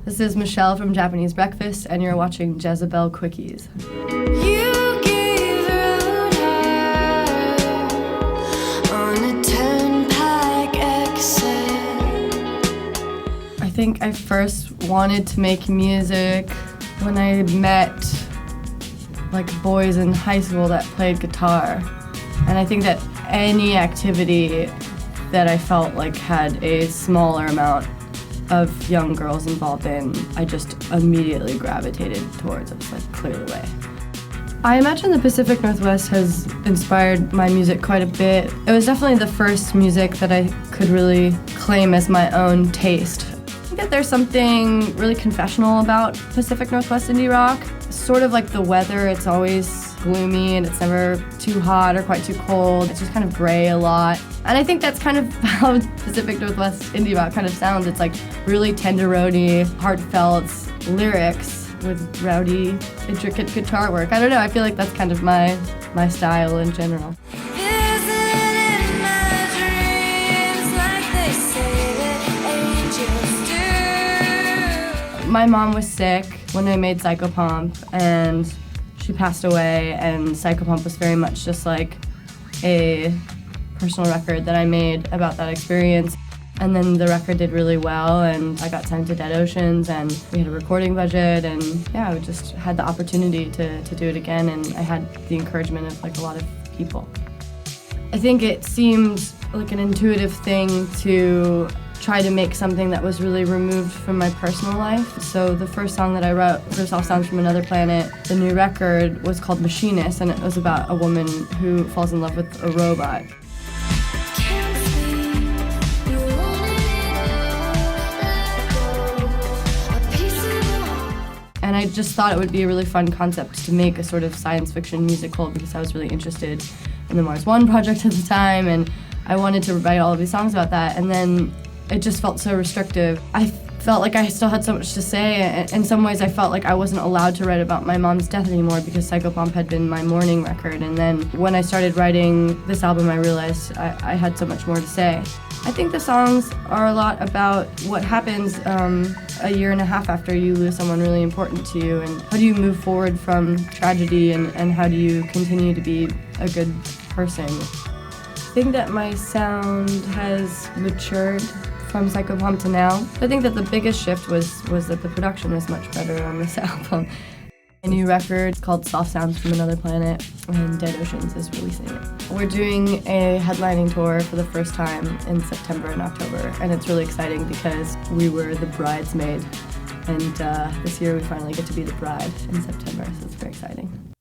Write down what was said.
This is Michelle from Japanese Breakfast, and you're watching Jezebel Quickies. You gave road on a turnpike exit. I think I first wanted to make music when I met boys in high school that played guitar. And I think that any activity that I felt had a smaller amount of young girls involved in, I just immediately gravitated towards. It was clear the way. I imagine the Pacific Northwest has inspired my music quite a bit. It was definitely the first music that I could really claim as my own taste. I think that there's something really confessional about Pacific Northwest indie rock. Sort of like the weather, it's always gloomy and it's never too hot or quite too cold. It's just kind of gray a lot. And I think that's kind of how Pacific Northwest indie rock kind of sounds. It's really tenderoni, heartfelt lyrics with rowdy, intricate guitar work. I don't know, I feel like that's kind of my style in general. My mom was sick when I made Psychopomp, and she passed away, and Psychopomp was very much just a personal record that I made about that experience. And then the record did really well, and I got signed to Dead Oceans, and we had a recording budget, and yeah, we just had the opportunity to do it again, and I had the encouragement of a lot of people. I think it seemed like an intuitive thing to try to make something that was really removed from my personal life. So the first song that I wrote, First Off Sounds from Another Planet, the new record was called Machinist, and it was about a woman who falls in love with a robot. And I just thought it would be a really fun concept to make a sort of science fiction musical, because I was really interested in the Mars One project at the time, and I wanted to write all of these songs about that. And then it just felt so restrictive. I felt like I still had so much to say, and in some ways I felt like I wasn't allowed to write about my mom's death anymore because Psychopomp had been my mourning record. And then when I started writing this album, I realized I had so much more to say. I think the songs are a lot about what happens a year and a half after you lose someone really important to you, and how do you move forward from tragedy, and how do you continue to be a good person. I think that my sound has matured from Psychopomp to now. I think that the biggest shift was that the production was much better on this album. A new record called Soft Sounds from Another Planet, and Dead Oceans is releasing it. We're doing a headlining tour for the first time in September and October, and it's really exciting because we were the bridesmaid, and this year we finally get to be the bride in September, so it's very exciting.